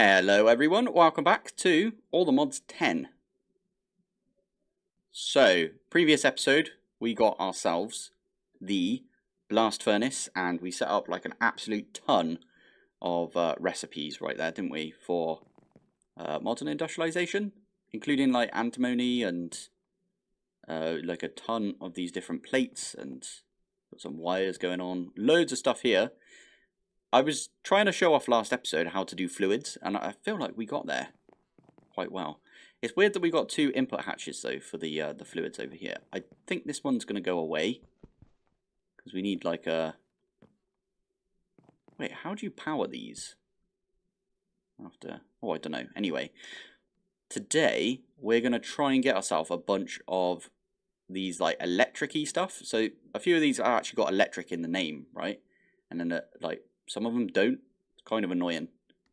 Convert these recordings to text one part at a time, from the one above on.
Hello everyone, welcome back to All the Mods 10. So, previous episode, we got ourselves the blast furnace and we set up like an absolute ton of recipes right there, didn't we, for modern industrialization, including like antimony and like a ton of these different plates and got some wires going on, loads of stuff here. I was trying to show off last episode how to do fluids, and I feel like we got there quite well. It's weird that we got two input hatches though for the fluids over here. I think this one's going to go away because we need like a. Wait, how do you power these? After I don't know. Anyway, today we're going to try and get ourselves a bunch of these like electric-y stuff. So a few of these are actually got electric in the name, right? And then like some of them don't. It's kind of annoying.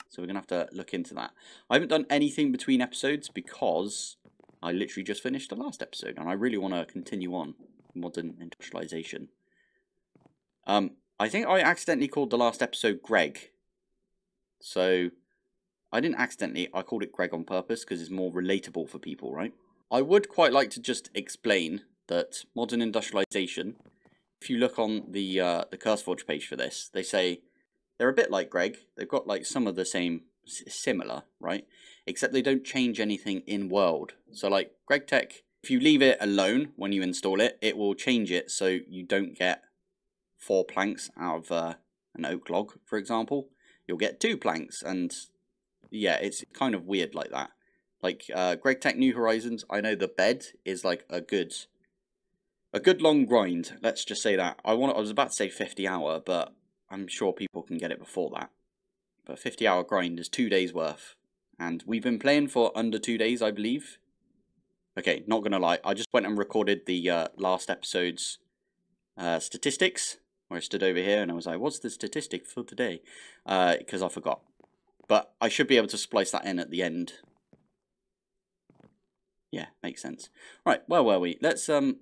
So we're going to have to look into that. I haven't done anything between episodes because I literally just finished the last episode. And I really want to continue on modern industrialization. I think I accidentally called the last episode Greg. So I didn't accidentally. I called it Greg on purpose because it's more relatable for people, right? I would quite like to just explain that modern industrialization, if you look on the CurseForge page for this, they say they're a bit like Greg. They've got like some of the same, similar, right? Except they don't change anything in world. So like GregTech, if you leave it alone when you install it, it will change it so you don't get 4 planks out of an oak log, for example. You'll get 2 planks, and yeah, it's kind of weird like that. Like GregTech New Horizons, I know the bed is like a good long grind. Let's just say that. I was about to say 50 hour, but I'm sure people can get it before that. But 50 hour grind is 2 days worth. And we've been playing for under 2 days, I believe. Okay, not gonna lie. I just went and recorded the last episode's statistics. Where I stood over here and I was like, what's the statistic for today? Because I forgot. But I should be able to splice that in at the end. Yeah, makes sense. Right, where were we? Let's have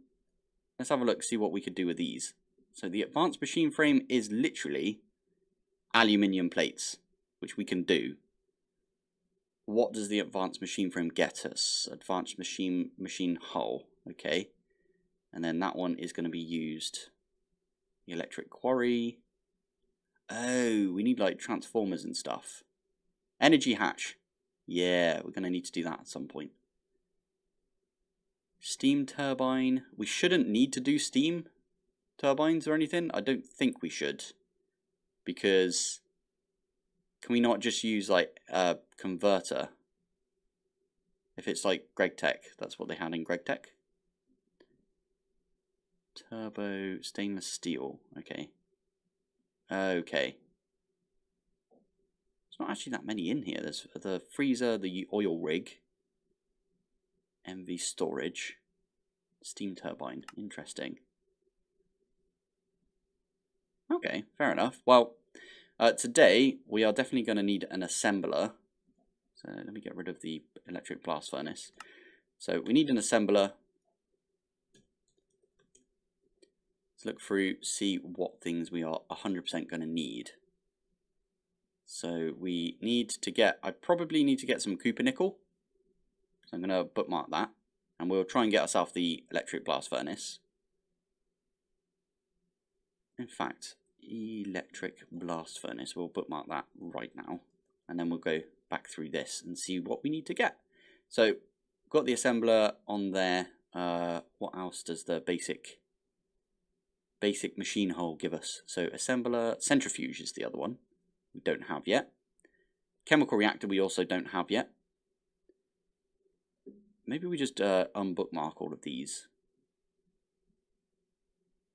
a look, see what we could do with these. So the advanced machine frame is literally aluminium plates, which we can do. What does the advanced machine frame get us? Advanced machine hull, okay. And then that one is going to be used. The electric quarry. Oh, we need like transformers and stuff. Energy hatch. Yeah, we're going to need to do that at some point. Steam turbine. We shouldn't need to do steam turbines or anything. I don't think we should, because can we not just use like a converter if it's like GregTech? That's what they had in GregTech. Turbo stainless steel. Okay. There's not actually that many in here. There's the freezer, the oil rig, MV storage, steam turbine. Interesting. Okay, fair enough. Well, today we are definitely going to need an assembler. So let me get rid of the electric blast furnace. So we need an assembler. Let's look through, see what things we are 100% going to need. So we need to get, I probably need to get some copper nickel. So I'm going to bookmark that. And we'll try and get ourselves the electric blast furnace. In fact, electric blast furnace, we'll bookmark that right now. And then we'll go back through this and see what we need to get. So, got the assembler on there. What else does the basic machine hull give us? So, assembler, centrifuge is the other one we don't have yet. Chemical reactor we also don't have yet. Maybe we just unbookmark all of these.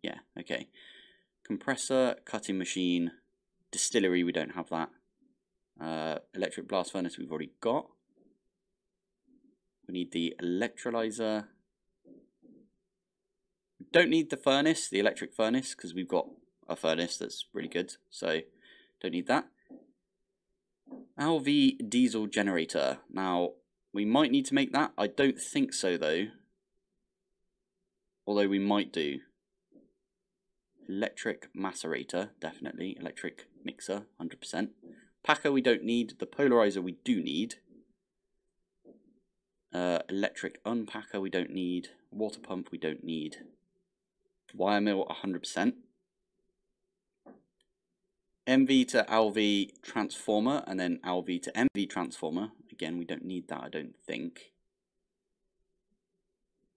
Yeah, okay. Compressor, cutting machine, distillery, we don't have that. Electric blast furnace we've already got. We need the electrolyzer. We don't need the furnace, the electric furnace, because we've got a furnace that's really good. So, don't need that. LV diesel generator. Now, we might need to make that. I don't think so, though. Although we might do. Electric macerator, definitely. Electric mixer, 100%. Packer we don't need. The polarizer we do need. Electric unpacker we don't need. Water pump we don't need. Wire mill 100%. MV to LV transformer and then LV to MV transformer. Again, we don't need that, I don't think.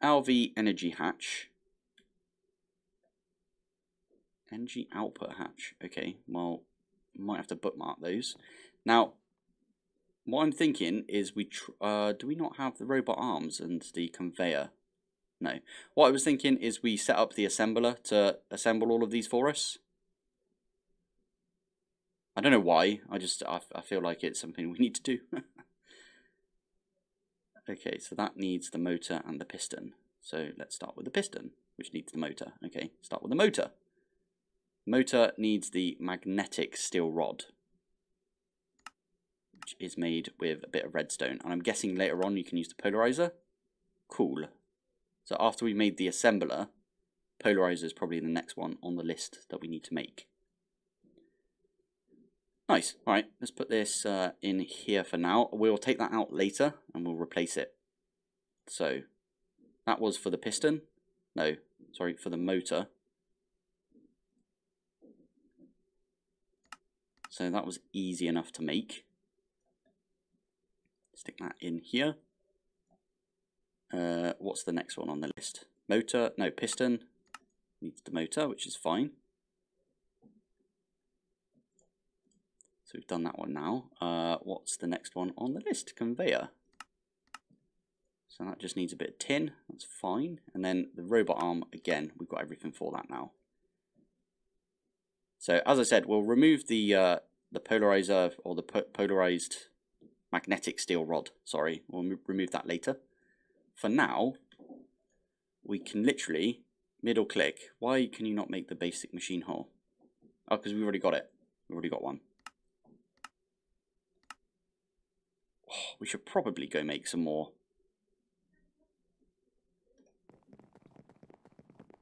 LV energy hatch. Energy output hatch. Okay, well, might have to bookmark those. Now, what I'm thinking is do we not have the robot arms and the conveyor? No. What I was thinking is we set up the assembler to assemble all of these for us. I don't know why. I feel like it's something we need to do. Okay, so that needs the motor and the piston. So let's start with the piston, which needs the motor. Okay, start with the motor. Motor needs the magnetic steel rod, which is made with a bit of redstone. And I'm guessing later on you can use the polarizer. Cool. So after we made the assembler, polarizer is probably the next one on the list that we need to make. Nice. Alright, let's put this in here for now. We'll take that out later and we'll replace it. So, that was for the piston. No, sorry, for the motor. So that was easy enough to make. Stick that in here. What's the next one on the list? Motor, no, piston. Needs the motor, which is fine. So we've done that one now. What's the next one on the list? Conveyor. So that just needs a bit of tin. That's fine. And then the robot arm, again, we've got everything for that now. So as I said, we'll remove the polarizer or the polarized magnetic steel rod. Sorry, we'll remove that later. For now, we can literally middle click. Why can you not make the basic machine hole? Oh, because we've already got it. We've already got one. Oh, we should probably go make some more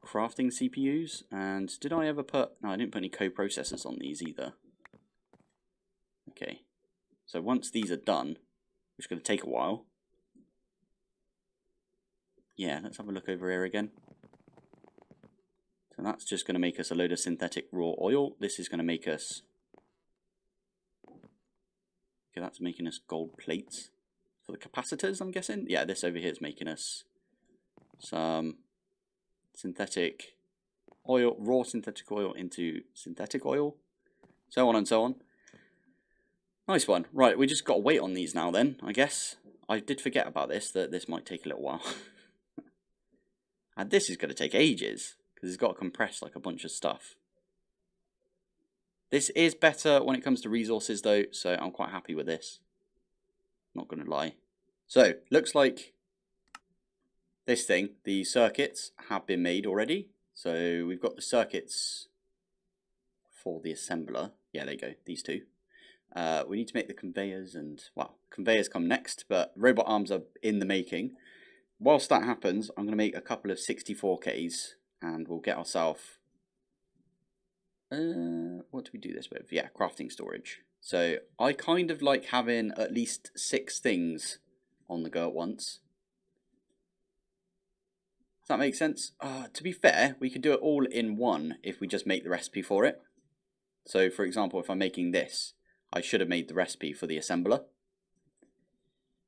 crafting CPUs. And did I ever put... No, I didn't put any co-processors on these either. Okay. So once these are done, which is going to take a while. Yeah, let's have a look over here again. So that's just going to make us a load of synthetic raw oil. This is going to make us... Okay, that's making us gold plates. For the capacitors, I'm guessing? Yeah, this over here is making us some synthetic oil, raw synthetic oil into synthetic oil. So on and so on. Nice one. Right, we just got to wait on these now then, I guess. I did forget about this, that this might take a little while. And this is going to take ages, because it's got to compress like a bunch of stuff. This is better when it comes to resources though, so I'm quite happy with this. Not going to lie. So, looks like this thing, the circuits have been made already. So, we've got the circuits for the assembler. Yeah, there you go, these two. We need to make the conveyors and, well, conveyors come next, but robot arms are in the making. Whilst that happens, I'm going to make a couple of 64Ks and we'll get ourselves... what do we do this with? Yeah, crafting storage. So I kind of like having at least 6 things on the go at once. Does that make sense? To be fair, we could do it all in one if we just make the recipe for it. So for example, if I'm making this, I should have made the recipe for the assembler.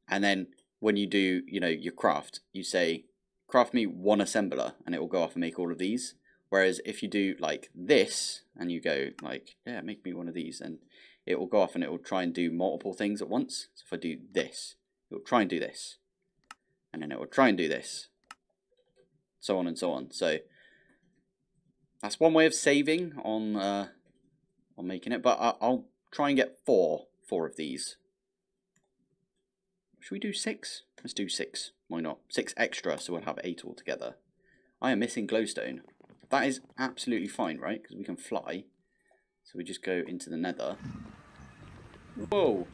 And then when you do, you know, your craft, you say, craft me 1 assembler, and it will go off and make all of these. Whereas if you do like this, and you go like, yeah, make me one of these, and it will go off and it will try and do multiple things at once. So if I do this, it will try and do this. And then it will try and do this. So on and so on. So that's one way of saving on making it. But I'll try and get four of these. Should we do 6? Let's do 6. Why not? 6 extra, so we'll have 8 altogether. I am missing glowstone. That is absolutely fine, right? Because we can fly. So we just go into the nether. Whoa!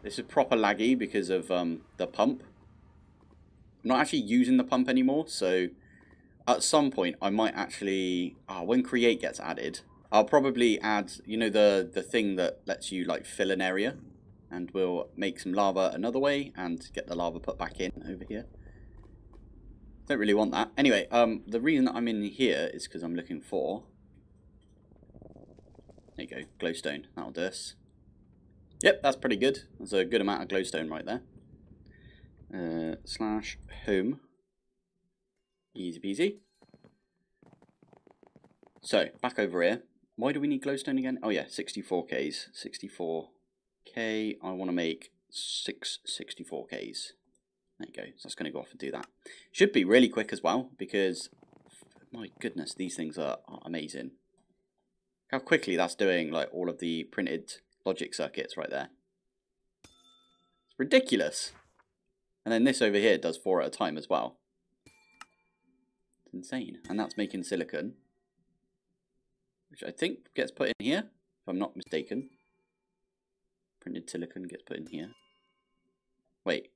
This is proper laggy because of the pump. I'm not actually using the pump anymore, so at some point I might actually... when create gets added, I'll probably add, you know, the thing that lets you like fill an area, and we'll make some lava another way and get the lava put back in over here. Don't really want that. Anyway, the reason that I'm in here is because I'm looking for, there you go, glowstone. That'll do us. Yep, that's pretty good. That's a good amount of glowstone right there. Slash home. Easy peasy. So, back over here. Why do we need glowstone again? Oh yeah, 64Ks. 64K. I want to make 6 64Ks. There you go. So that's going to go off and do that. Should be really quick as well, because, my goodness, these things are amazing. How quickly that's doing like all of the printed logic circuits right there. It's ridiculous. And then this over here does 4 at a time as well. It's insane. And that's making silicon, which I think gets put in here, if I'm not mistaken. Printed silicon gets put in here. Wait.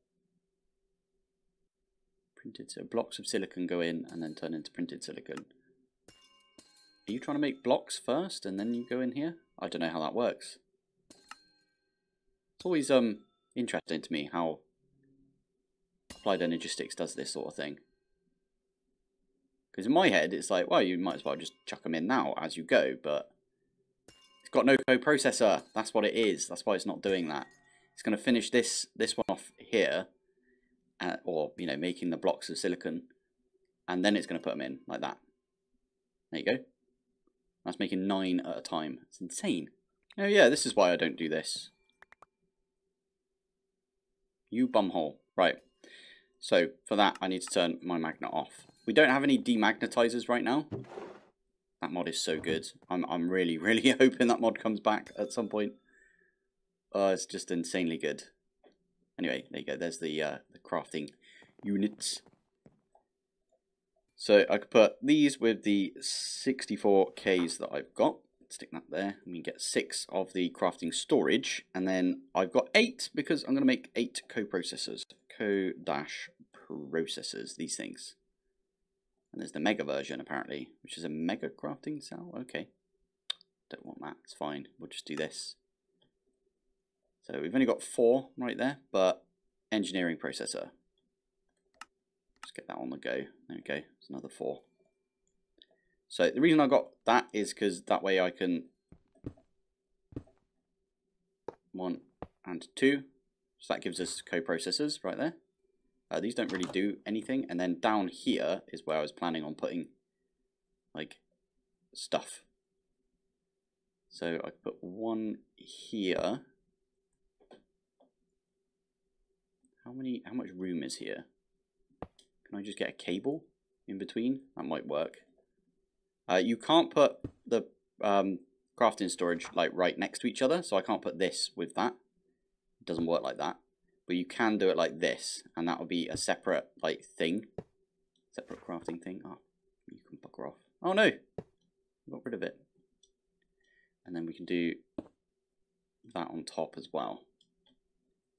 Printed, so blocks of silicon go in and then turn into printed silicon. Are you trying to make blocks first and then you go in here? I don't know how that works. It's always interesting to me how Applied Energistics does this sort of thing. Because in my head, it's like, well, you might as well just chuck them in now as you go, but it's got no coprocessor. That's what it is. That's why it's not doing that. It's going to finish this one off here, or, you know, making the blocks of silicon, and then it's going to put them in like that. There you go. That's making 9 at a time. It's insane. Oh yeah, this is why I don't do this. You bumhole. Right. So for that, I need to turn my magnet off. We don't have any demagnetizers right now. That mod is so good. I'm really, really hoping that mod comes back at some point. It's just insanely good. Anyway, there you go. There's the crafting units. So I could put these with the 64Ks that I've got. Stick that there. And we get 6 of the crafting storage. And then I've got 8 because I'm going to make 8 coprocessors. Co-processors, these things. And there's the mega version apparently, which is a mega crafting cell. Okay. Don't want that. It's fine. We'll just do this. So we've only got 4 right there, but engineering processor. Just get that on the go. There we go. It's another 4. So the reason I got that is because that way I can 1 and 2. So that gives us coprocessors right there. These don't really do anything. And then down here is where I was planning on putting like stuff. So I put 1 here. How much room is here? Can I just get a cable in between? That might work. You can't put the crafting storage like right next to each other, so I can't put this with that. It doesn't work like that. But you can do it like this, and that will be a separate like thing. Separate crafting thing. Oh, you can bugger off. Oh no! I got rid of it. And then we can do that on top as well.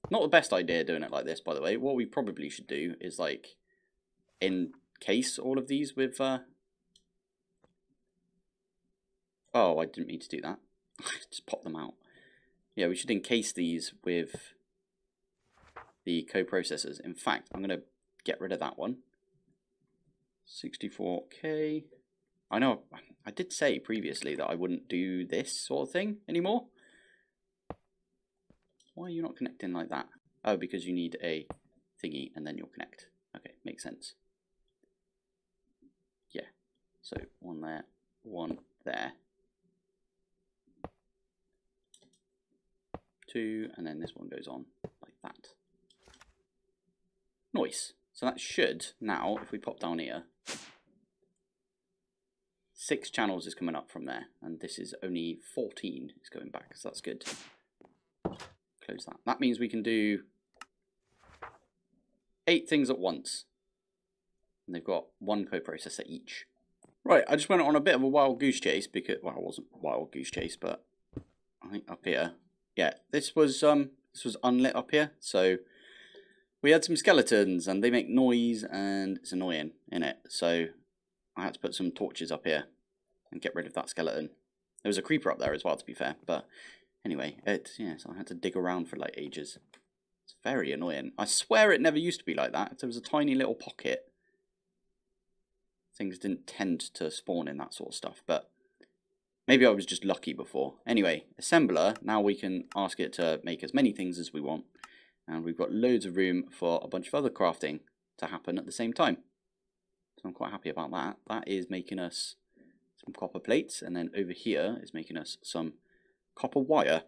Not the best idea doing it like this, by the way. What we probably should do is like encase all of these with oh, I didn't mean to do that. Just pop them out. Yeah, we should encase these with the coprocessors. In fact, I'm going to get rid of that one. 64K. I know I did say previously that I wouldn't do this sort of thing anymore. Why are you not connecting like that? Oh, because you need a thingy and then you'll connect. Okay, makes sense. Yeah. So 1 there, 1 there. 2, and then this one goes on like that. Nice. So that should, now, if we pop down here, 6 channels is coming up from there, and this is only 14 is going back, so that's good. Close that. That means we can do 8 things at once. And they've got 1 coprocessor each. Right, I just went on a bit of a wild goose chase because, well, it wasn't a wild goose chase, but I think up here, yeah, this was unlit up here, so we had some skeletons and they make noise and it's annoying, innit? So I had to put some torches up here and get rid of that skeleton. There was a creeper up there as well, to be fair. But anyway, so I had to dig around for like ages. It's very annoying. I swear it never used to be like that. If there was a tiny little pocket, things didn't tend to spawn in that sort of stuff. But maybe I was just lucky before. Anyway, assembler, now we can ask it to make as many things as we want. And we've got loads of room for a bunch of other crafting to happen at the same time. So I'm quite happy about that. That is making us some copper plates, and then over here is making us some copper wire.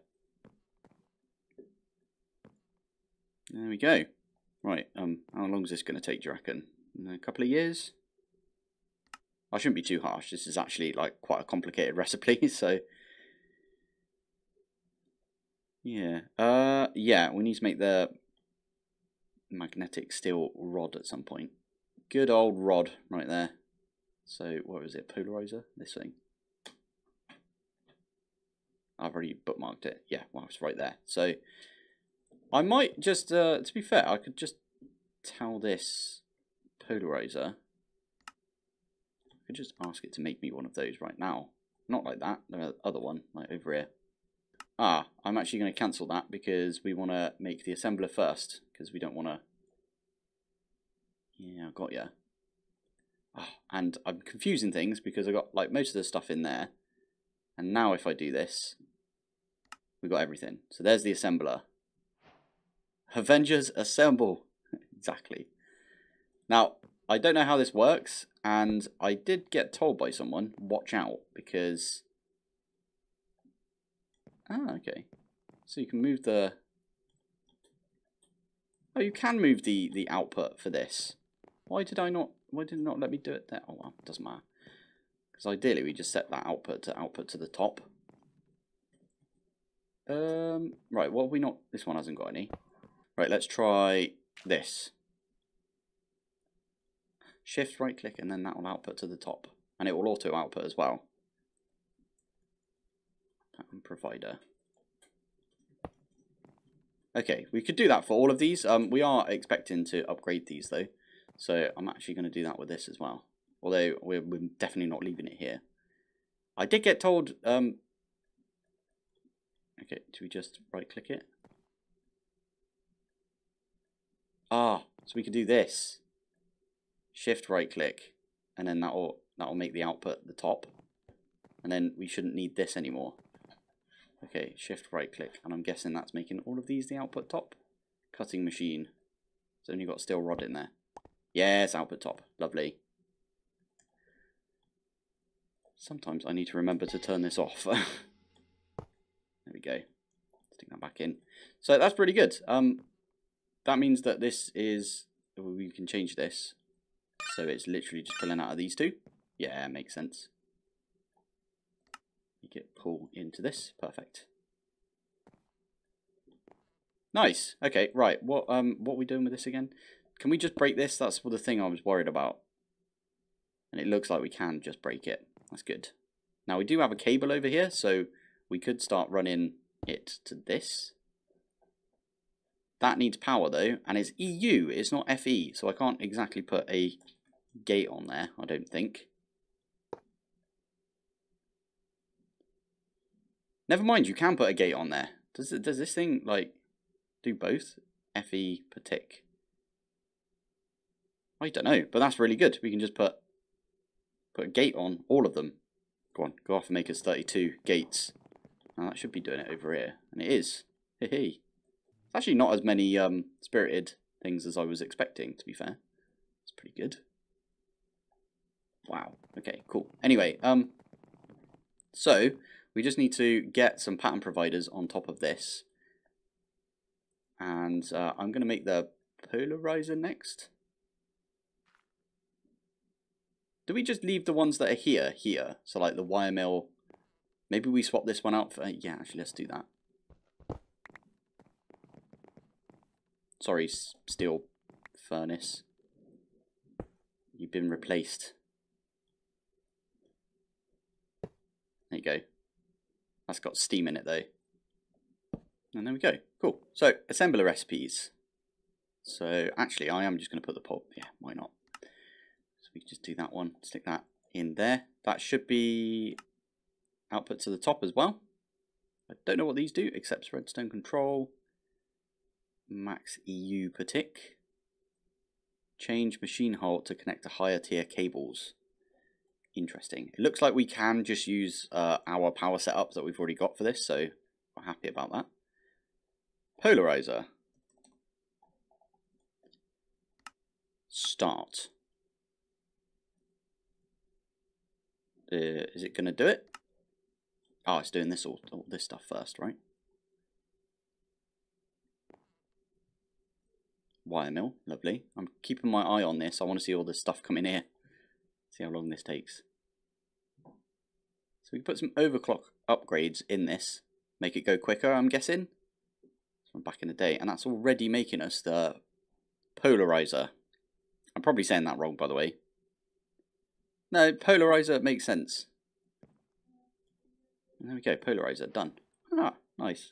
There we go. Right, how long is this going to take, do you reckon? A couple of years? I shouldn't be too harsh. This is actually like quite a complicated recipe, so yeah. Yeah, we need to make the magnetic steel rod at some point. Good old rod right there. So what was it? Polarizer? This thing. I've already bookmarked it. Yeah, well, it's right there. So I might just, to be fair, I could just tell this polarizer. I could just ask it to make me one of those right now. Not like that. The other one, like over here. Ah, I'm actually going to cancel that because we want to make the assembler first, because we don't want to. Yeah, I got ya. Oh, and I'm confusing things because I got like most of the stuff in there, and now if I do this, we got everything. So there's the assembler. Avengers assemble. Exactly. Now I don't know how this works, and I did get told by someone, watch out, because okay. So you can move the. Oh, you can move the output for this. Why did it not let me do it there? Oh well, it doesn't matter. Because ideally we just set that output to the top. Right, what have we not? This one hasn't got any. Right, let's try this. Shift right click and then that will output to the top. And it will auto output as well. Pattern provider. Okay, we could do that for all of these. We are expecting to upgrade these though. So I'm actually going to do that with this as well. Although we're definitely not leaving it here. I did get told... okay, do we just right click it? Ah, so we could do this. Shift right click. And then that'll make the output the top. And then we shouldn't need this anymore. Okay, shift right click. And I'm guessing that's making all of these the output top. Cutting machine. It's only got steel rod in there. Yes, output top. Lovely. Sometimes I need to remember to turn this off. There we go. Stick that back in. So that's pretty good. That means that this is... We can change this. So it's literally just pulling out of these two. Yeah, makes sense. Make it pull into this. Perfect. Nice. Okay, right. What are we doing with this again? Can we just break this? That's the thing I was worried about. And it looks like we can just break it. That's good. Now we do have a cable over here, so we could start running it to this. That needs power though, and it's EU, it's not FE, so I can't exactly put a gate on there, I don't think. Never mind, you can put a gate on there. Does this thing like do both? FE per tick. I don't know, but that's really good. We can just put a gate on all of them. Go on, go off and make us 32 gates. Now that should be doing it over here, and it is. Hey, hey. It's actually not as many spirited things as I was expecting, to be fair. It's pretty good. Wow. Okay, cool. Anyway, so we just need to get some pattern providers on top of this. And I'm going to make the polarizer next. Do we just leave the ones that are here? So like the wire mill. Maybe we swap this one out for... yeah, actually, let's do that. Sorry, steel furnace. You've been replaced. There you go. That's got steam in it though. And there we go. Cool. So, assembler recipes. So, actually, I am just going to put the pulp. Yeah, why not? So, we can just do that one. Stick that in there. That should be output to the top as well. I don't know what these do, except redstone control, max EU per tick, change machine halt to connect to higher tier cables. Interesting. It looks like we can just use our power setup that we've already got for this, so we're happy about that. Polarizer. Start. Is it going to do it? Oh, it's doing this all this stuff first, right? Wire mill, lovely. I'm keeping my eye on this. I want to see all this stuff come in here. See how long this takes. So we put some overclock upgrades in this. Make it go quicker, I'm guessing. From back in the day. And that's already making us the polarizer. I'm probably saying that wrong, by the way. No, polarizer makes sense. And there we go, polarizer, done. Ah, nice.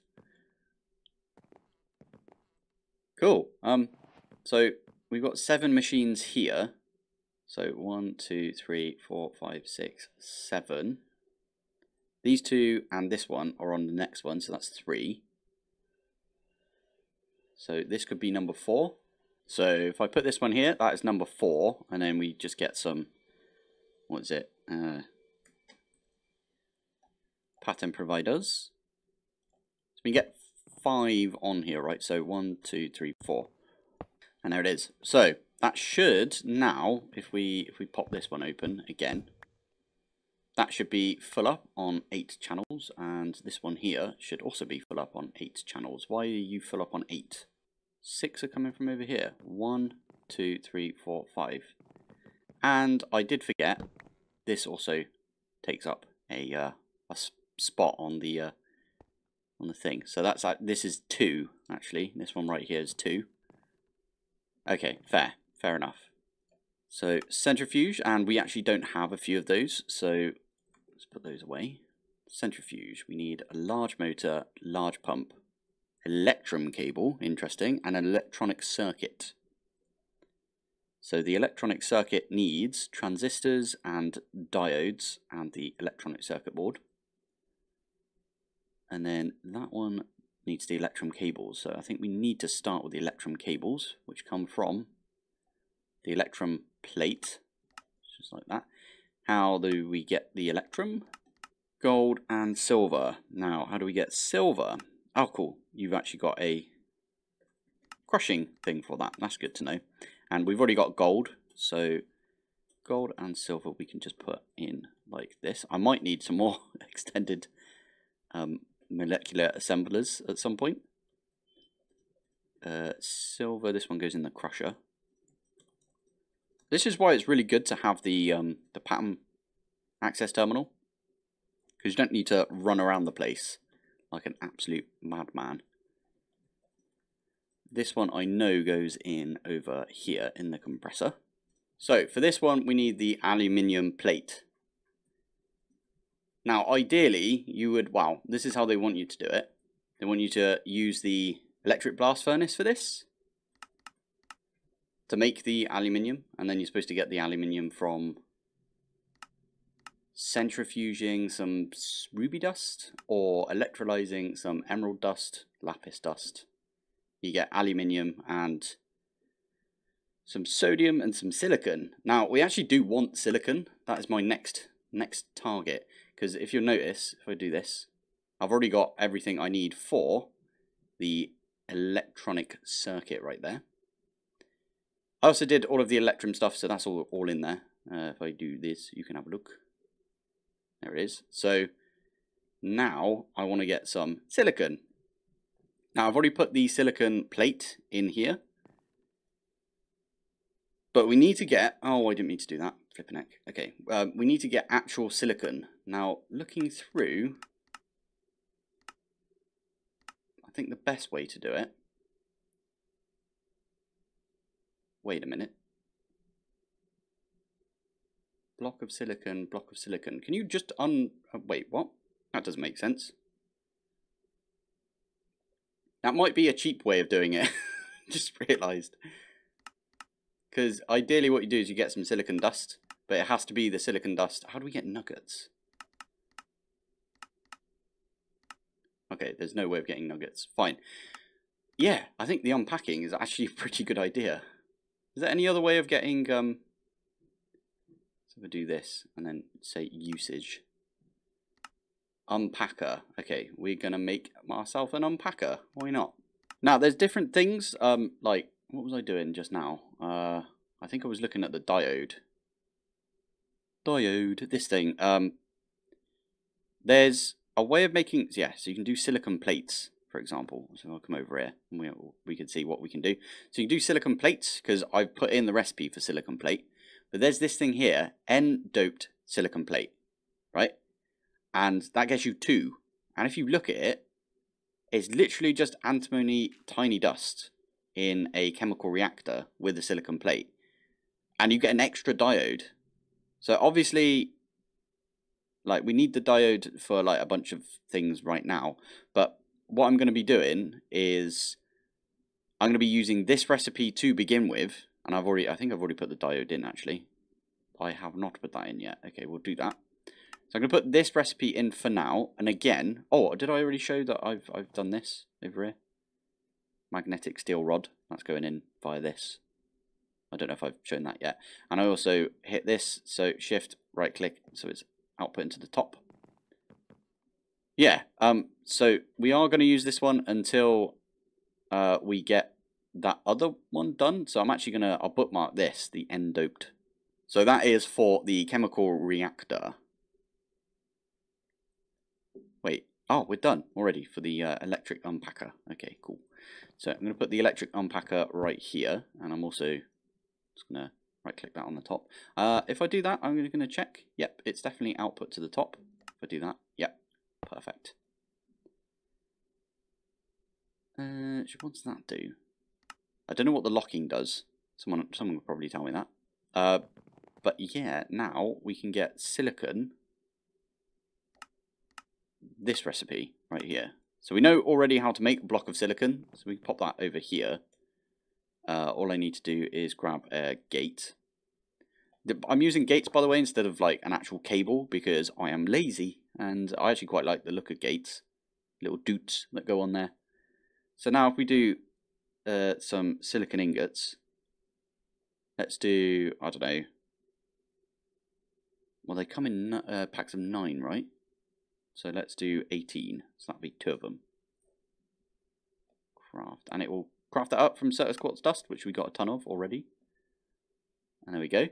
Cool. So we've got 7 machines here. So 1, 2, 3, 4, 5, 6, 7. These 2 and this one are on the next one, so that's 3. So this could be number 4. So if I put this one here, that is number 4, and then we just get some, what is it? Pattern providers. So we get 5 on here, right? So 1, 2, 3, 4. And there it is. So that should now, if we pop this one open again, that should be full up on 8 channels, and this one here should also be full up on 8 channels. Why are you full up on 8? 6 are coming from over here. 1, 2, 3, 4, 5. And I did forget, this also takes up a spot on the thing. So that's this is 2 actually. This one right here is 2. Okay, fair enough. So centrifuge, and we actually don't have a few of those, so let's put those away. Centrifuge, we need a large motor, large pump, electrum cable, interesting, and an electronic circuit. So the electronic circuit needs transistors and diodes and the electronic circuit board. And then that one needs the electrum cables. So I think we need to start with the electrum cables, which come from the electrum plate, just like that. How do we get the electrum? Gold and silver. Now, how do we get silver? Oh, cool. You've actually got a crushing thing for that. That's good to know. And we've already got gold. So gold and silver we can just put in like this. I might need some more extended molecular assemblers at some point. Silver, this one goes in the crusher. This is why it's really good to have the pattern access terminal, because you don't need to run around the place like an absolute madman. This one I know goes in over here in the compressor. So for this one we need the aluminium plate. Now ideally you would, wow, this is how they want you to do it. They want you to use the electric blast furnace for this to make the aluminium, and then you're supposed to get the aluminium from centrifuging some ruby dust or electrolyzing some emerald dust, lapis dust. You get aluminium and some sodium and some silicon. Now we actually do want silicon. That is my next target, because if you'll notice, if I do this, I've already got everything I need for the electronic circuit right there. I also did all of the electrum stuff, so that's all in there. If I do this, you can have a look. There it is. So now I want to get some silicon. Now I've already put the silicon plate in here, but we need to get, oh, I didn't mean to do that, flipping heck. Okay, we need to get actual silicon. Now looking through, I think the best way to do it, wait a minute. Block of silicon, block of silicon. Can you just wait, what? That doesn't make sense. That might be a cheap way of doing it. Just realised. Because ideally what you do is you get some silicon dust, but it has to be the silicon dust. How do we get nuggets? Okay, there's no way of getting nuggets. Fine. Yeah, I think the unpacking is actually a pretty good idea. Is there any other way of getting, so if I do this, and then say usage. Unpacker. Okay, we're going to make ourselves an unpacker. Why not? Now, there's different things, like, what was I doing just now? I think I was looking at the diode. This thing. There's a way of making, yeah, so you can do silicon plates, for example. So I'll come over here and we can see what we can do. So you can do silicon plates, because I've put in the recipe for silicon plate. But there's this thing here, N-doped silicon plate, right? And that gets you 2. And if you look at it, it's literally just antimony tiny dust in a chemical reactor with a silicon plate. And you get an extra diode. So obviously, like, we need the diode for like a bunch of things right now. But what I'm going to be doing is I'm going to be using this recipe to begin with. And I think I've already put the diode in, actually. I have not put that in yet. Okay, we'll do that. So I'm going to put this recipe in for now. And again, oh, did I already show that I've done this over here? Magnetic steel rod. That's going in via this. I don't know if I've shown that yet. And I also hit this. So shift, right click. So it's output into the top. Yeah. So we are going to use this one until we get that other one done. So I'm actually going to, I'll bookmark this, the N-doped. So that is for the chemical reactor. Wait, oh, we're done already for the electric unpacker. Okay, cool. So I'm going to put the electric unpacker right here, and I'm also just going to right click that on the top. If I do that, I'm going to check. Yep, it's definitely output to the top. If I do that, yep, perfect. What does that do? I don't know what the locking does. Someone will probably tell me that. But yeah, now we can get silicon. This recipe right here. So we know already how to make a block of silicon. So we can pop that over here. All I need to do is grab a gate. I'm using gates, by the way, instead of like an actual cable because I am lazy and I actually quite like the look of gates. Little doots that go on there. So now if we do some silicon ingots, let's do, I don't know. Well, they come in packs of 9, right? So let's do 18. So that'll be 2 of them. Craft. And it will craft that up from Certus Quartz dust, which we got a ton of already. And there we go.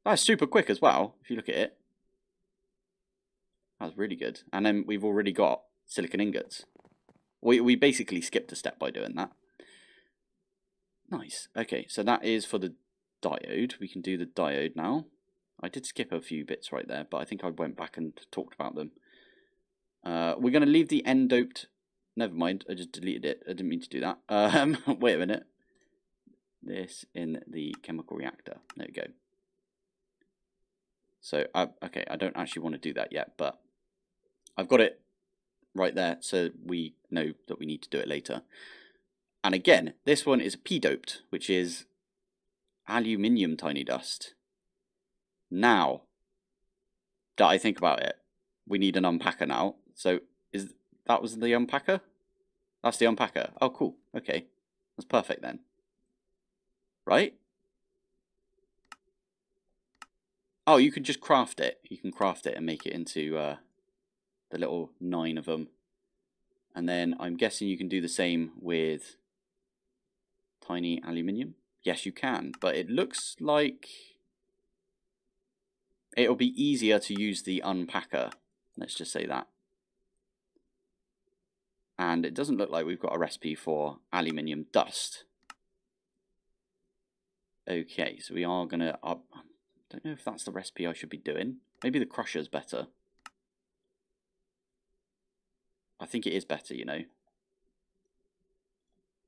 That's super quick as well, if you look at it. That's really good. And then we've already got silicon ingots. We basically skipped a step by doing that. Nice. Okay, so that is for the diode. We can do the diode now. I did skip a few bits right there, but I think I went back and talked about them. We're going to leave the N-doped. Never mind, I just deleted it. I didn't mean to do that. Wait a minute. This in the chemical reactor. There we go. So, okay, I don't actually want to do that yet, but I've got it right there, so we know that we need to do it later. And again, this one is P-doped, which is aluminium tiny dust. Now that I think about it, we need an unpacker now. So that was the unpacker? That's the unpacker. Oh, cool. Okay. That's perfect then. Right? Oh, you can just craft it. You can craft it and make it into the little 9 of them. And then I'm guessing you can do the same with tiny aluminium. Yes, you can. But it looks like it'll be easier to use the unpacker. Let's just say that. And it doesn't look like we've got a recipe for aluminium dust. Okay, so we are going to... I don't know if that's the recipe I should be doing. Maybe the crusher's better. I think it is better, you know.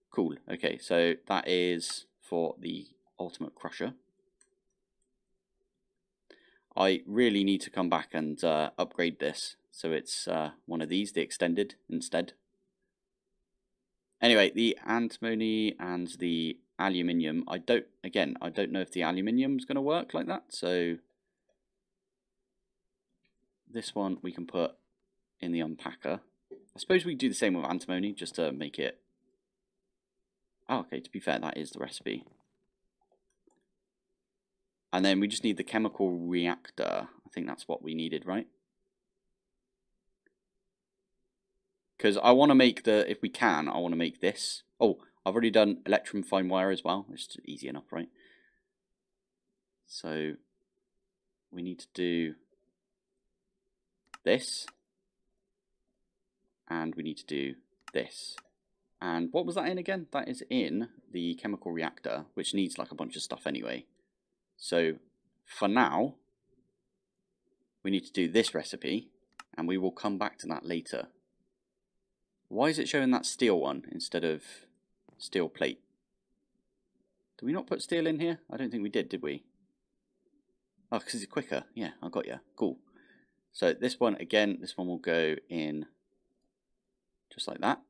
Cool. Okay, so that is for the ultimate crusher. I really need to come back and upgrade this. So it's one of these, the extended, instead. Anyway, the antimony and the aluminium, I don't know if the aluminium is going to work like that. So this one we can put in the unpacker. I suppose we do the same with antimony just to make it... Oh, okay, to be fair, that is the recipe. And then we just need the chemical reactor. I think that's what we needed, right? Because I want to make the... If we can, I want to make this. Oh, I've already done electrum fine wire as well. It's easy enough, right? So we need to do this. And we need to do this. And what was that in again? That is in the chemical reactor, which needs like a bunch of stuff anyway. So for now, we need to do this recipe, and we will come back to that later. Why is it showing that steel one instead of steel plate? Did we not put steel in here? I don't think we did we? Oh, because it's quicker. Yeah, I got you. Cool. So this one, again, this one will go in just like that.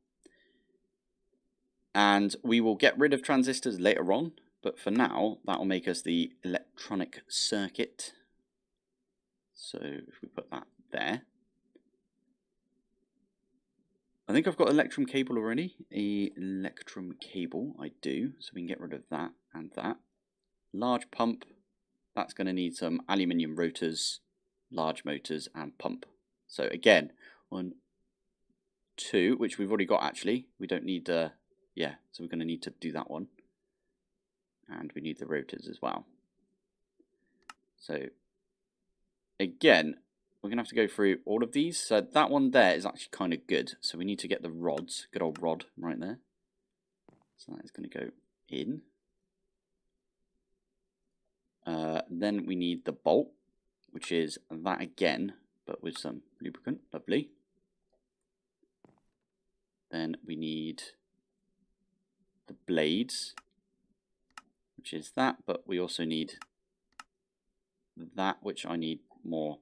And we will get rid of transistors later on, but for now, that will make us the electronic circuit. So if we put that there. I think I've got electrum cable already. Electrum cable, I do. So we can get rid of that and that. Large pump, that's going to need some aluminium rotors, large motors, and pump. So again, 1, 2, which we've already got actually. We don't need yeah, so we're going to need to do that one. And we need the rotors as well. So again, we're going to have to go through all of these. So that one there is actually kind of good. So we need to get the rods, good old rod right there. So that is going to go in. Then we need the bolt, which is that again, but with some lubricant. Lovely. Then we need the blades, which is that, but we also need that, which I need more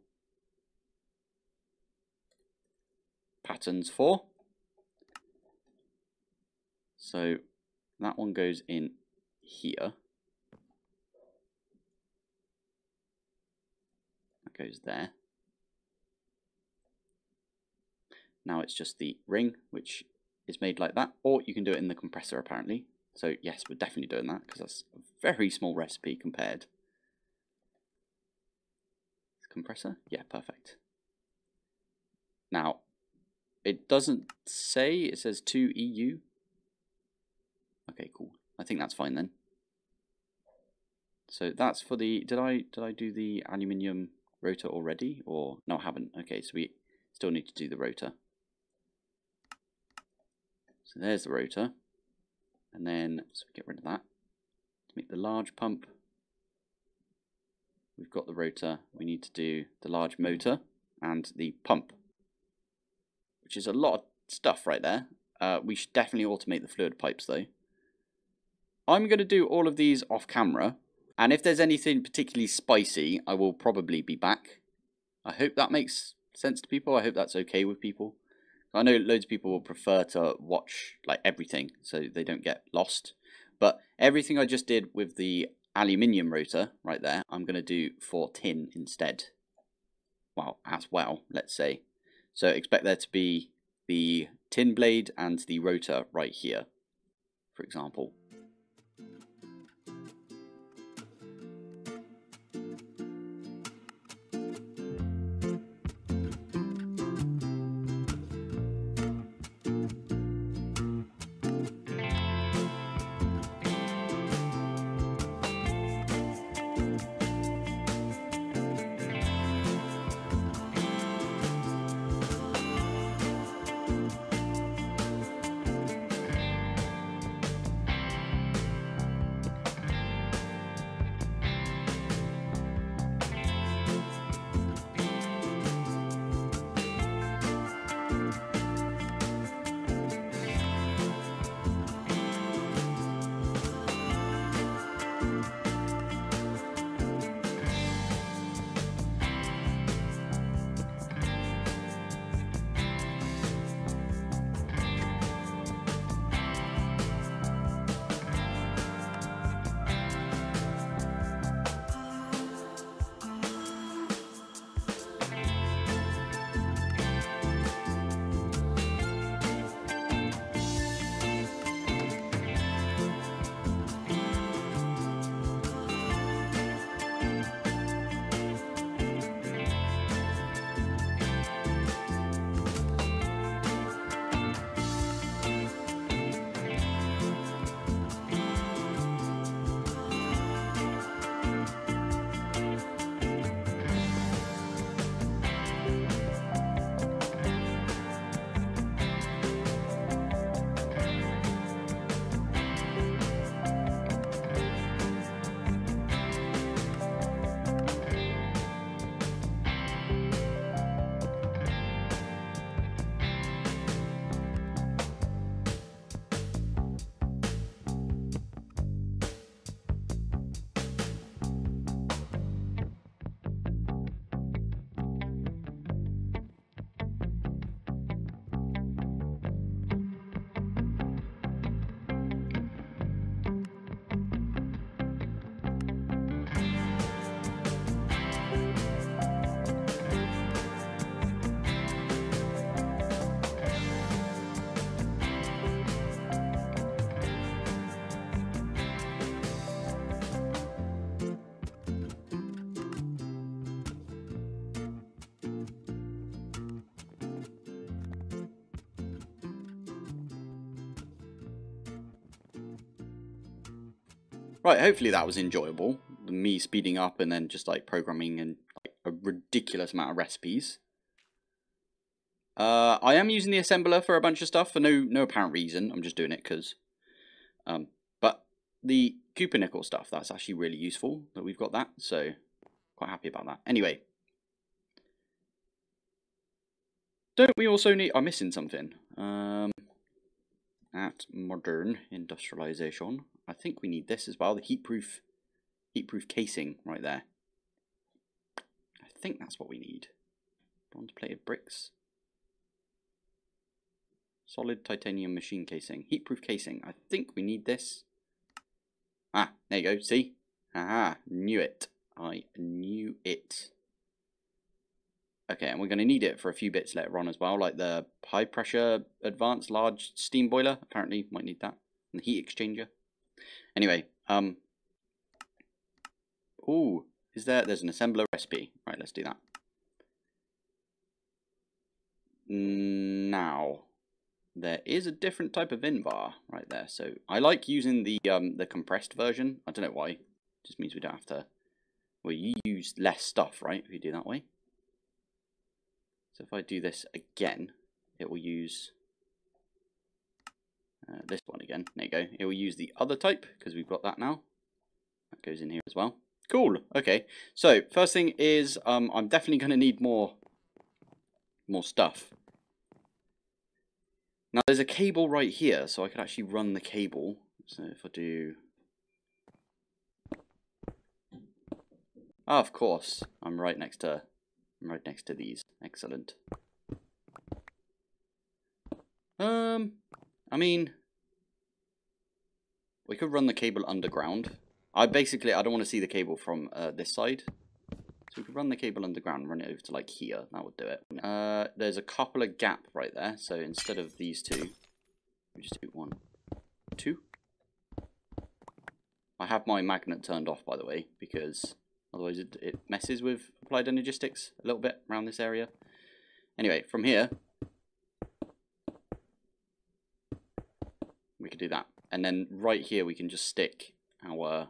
patterns for. So that one goes in here. That goes there. Now it's just the ring, which is made like that, or you can do it in the compressor apparently. So yes, we're definitely doing that because that's a very small recipe compared. Compressor? Yeah, perfect. Now, it doesn't say, it says 2 EU. Okay, cool. I think that's fine then. So that's for the, did I do the aluminium rotor already? Or, no, I haven't. Okay, so we still need to do the rotor. So there's the rotor. And then, so we get rid of that. To make the large pump, we've got the rotor. We need to do the large motor and the pump, which is a lot of stuff right there. We should definitely automate the fluid pipes though. I'm going to do all of these off camera, and if there's anything particularly spicy, I will probably be back. I hope that makes sense to people. I hope that's okay with people. I know loads of people will prefer to watch like everything so they don't get lost, but everything I just did with the aluminium rotor right there, I'm going to do for tin instead. Well, as well, let's say. So expect there to be the tin blade and the rotor right here, for example. Right, hopefully that was enjoyable. Me speeding up and then just like programming and like a ridiculous amount of recipes. I am using the assembler for a bunch of stuff for no apparent reason. I'm just doing it because. But the Cupernickel stuff, that's actually really useful that we've got that. So quite happy about that. Anyway. Don't we also need... I'm missing something. At modern industrialization. I think we need this as well. The heatproof casing right there. I think that's what we need. Bronze plated bricks. Solid titanium machine casing. Heatproof casing. I think we need this. Ah, there you go. See? Aha, knew it. I knew it. Okay, and we're going to need it for a few bits later on as well, like the high pressure advanced large steam boiler. Apparently might need that. And the heat exchanger. Anyway, ooh, there's an assembler recipe. Right, let's do that. Now, there is a different type of Invar right there. So I like using the compressed version. I don't know why. It just means we don't have to, well, you use less stuff, right, if you do that way. So if I do this again, it will use this one again. There you go. It will use the other type because we've got that now. That goes in here as well. Cool. Okay. So first thing is I'm definitely going to need more stuff. Now there's a cable right here, so I could actually run the cable. So if I do, of course, I'm right next to these. Excellent. I mean, we could run the cable underground. I don't want to see the cable from this side. So we could run the cable underground and run it over to like here. That would do it. There's a couple of gaps right there. So instead of these two, we just do 1, 2. I have my magnet turned off, by the way, because otherwise it messes with applied energistics a little bit around this area. Anyway, from here, we could do that. And then right here, we can just stick our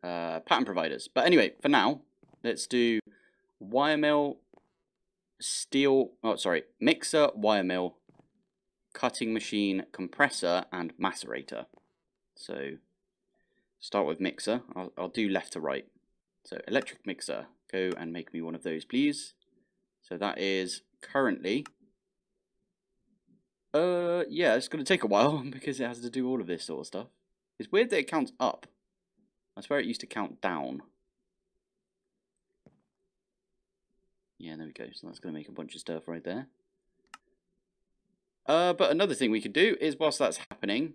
pattern providers. But anyway, for now, let's do wire mill, mixer, wire mill, cutting machine, compressor, and macerator. So start with mixer. I'll do left to right. So electric mixer, go and make me one of those, please. So that is currently, yeah, it's going to take a while because it has to do all of this sort of stuff. It's weird that it counts up. I swear it used to count down. Yeah, there we go. So that's going to make a bunch of stuff right there. But another thing we could do is, whilst that's happening,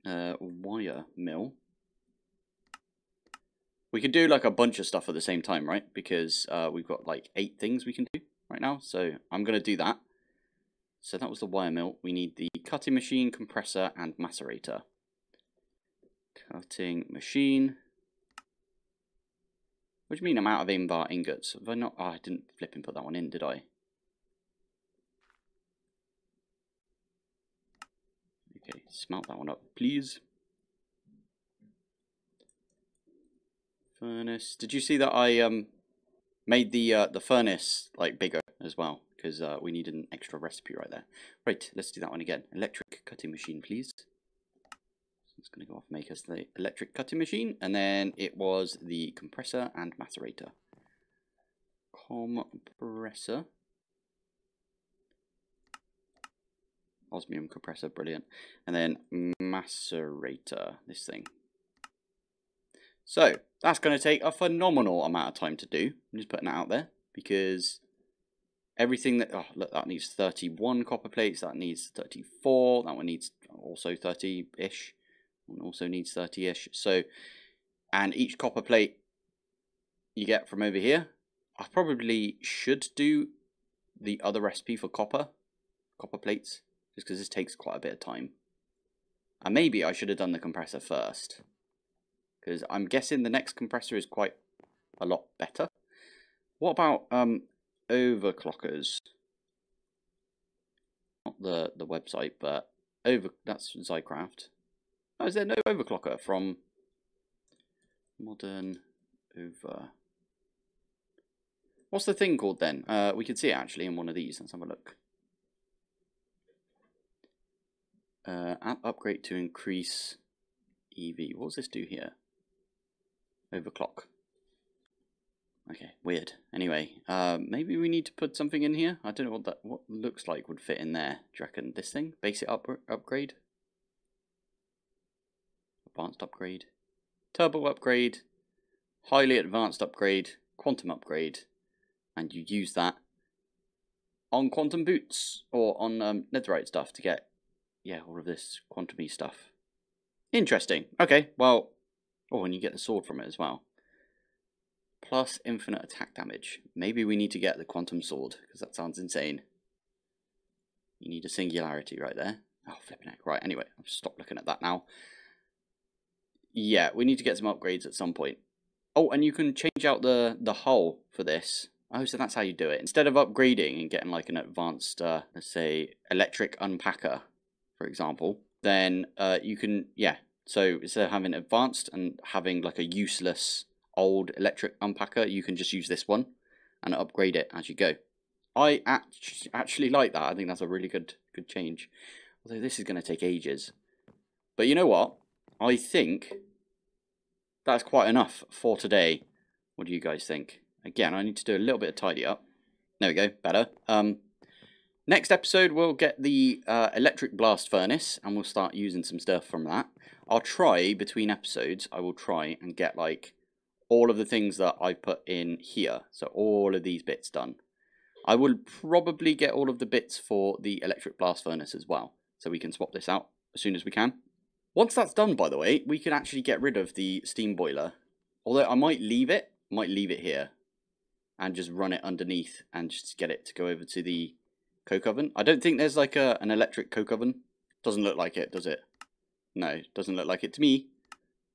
wire mill. We could do like a bunch of stuff at the same time, right? Because we've got like 8 things we can do right now. So I'm going to do that. So that was the wire mill. We need the cutting machine, compressor, and macerator. Cutting machine. What do you mean I'm out of Invar ingots? Have I not? Oh, I didn't flip and put that one in, did I? Okay, smelt that one up, please. Furnace. Did you see that I made the furnace like bigger as well? Because we needed an extra recipe right there. Right, let's do that one again. Electric cutting machine, please. So it's going to go off and make us the electric cutting machine. And then it was the compressor and macerator. Compressor. Osmium compressor, brilliant. And then macerator, this thing. So that's going to take a phenomenal amount of time to do. I'm just putting that out there because everything that, oh look, that needs 31 copper plates, that needs 34, that one needs also 30-ish, and also needs 30-ish. So, and each copper plate you get from over here, I probably should do the other recipe for copper plates, just because this takes quite a bit of time. And maybe I should have done the compressor first, because I'm guessing the next compressor is quite a lot better. What about overclockers? Not the website, but that's Zycraft. Oh, is there no overclocker from modern over? What's the thing called then? We can see it actually in one of these. Let's have a look. App upgrade to increase EV. What does this do here? Overclock. Okay, weird. Anyway, maybe we need to put something in here. I don't know what looks like would fit in there. Do you reckon this thing? Basic upgrade? Advanced upgrade? Turbo upgrade? Highly advanced upgrade? Quantum upgrade? And you use that on quantum boots or on netherite stuff to get, yeah, all of this quantum-y stuff. Interesting. Okay, well, oh, and you get the sword from it as well. Plus infinite attack damage. Maybe we need to get the quantum sword, because that sounds insane. You need a singularity right there. Oh, flipping heck. Right, anyway, I'll stop looking at that now. Yeah, we need to get some upgrades at some point. Oh, and you can change out the hull for this. Oh, so that's how you do it. Instead of upgrading and getting like an advanced, let's say, electric unpacker, for example, then you can, yeah. So instead of having advanced and having like a useless old electric unpacker, you can just use this one and upgrade it as you go. I actually like that. I think that's a really good change. Although this is going to take ages. But you know what? I think that's quite enough for today. What do you guys think? Again, I need to do a little bit of tidy up. There we go, better. Next episode, we'll get the electric blast furnace, and we'll start using some stuff from that. I'll try, between episodes, I will try and get, like, all of the things that I put in here. So all of these bits done. I will probably get all of the bits for the electric blast furnace as well. So we can swap this out as soon as we can. Once that's done, by the way, we can actually get rid of the steam boiler. Although I might leave it here. And just run it underneath and just get it to go over to the coke oven. I don't think there's like an electric coke oven. Doesn't look like it, does it? No, doesn't look like it to me.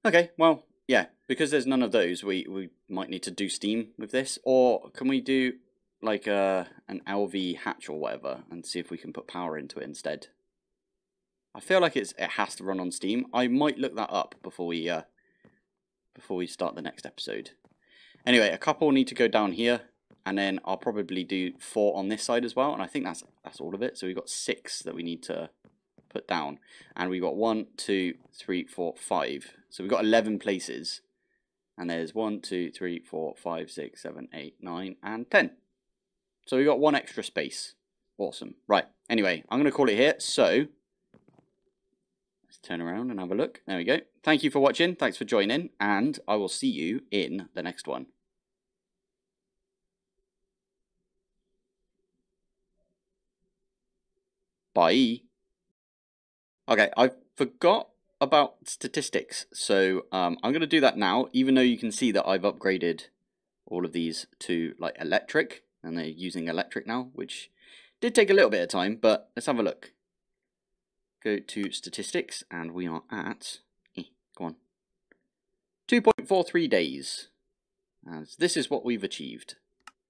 Okay, well, yeah, because there's none of those, we might need to do steam with this. Or can we do like an LV hatch or whatever and see if we can put power into it instead? I feel like it has to run on steam. I might look that up before we start the next episode. Anyway, a couple need to go down here, and then I'll probably do 4 on this side as well, and I think that's all of it. So we've got 6 that we need to put down, and we've got 1, 2, 3, 4, 5. So we've got 11 places, and there's 1, 2, 3, 4, 5, 6, 7, 8, 9, and 10. So we've got 1 extra space. Awesome. Right, anyway, I'm going to call it here, so let's turn around and have a look. There we go. Thank you for watching, thanks for joining, and I will see you in the next one. Bye. Okay, I forgot about statistics, so I'm going to do that now, even though you can see that I've upgraded all of these to like electric, and they're using electric now, which did take a little bit of time, but let's have a look. Go to statistics, and we are at, go on, 2.43 days. As this is what we've achieved.